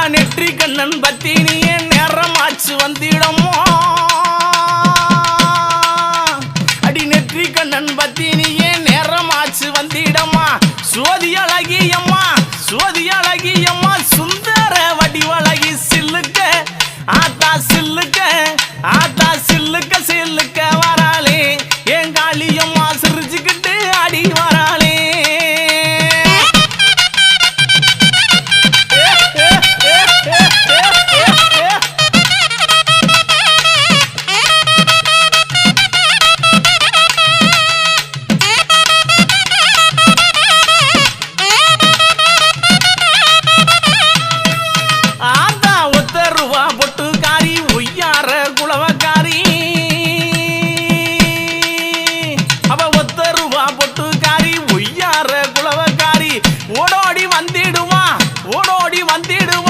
நெற்றி கண்ணன் பத்தினியே நேரமாச்சு வந்திடமோ அடி நெற்றி கண்ணன் பத்தினியே நேரமாச்சு வந்திடமா சோதி அழகியம்மா சோதியா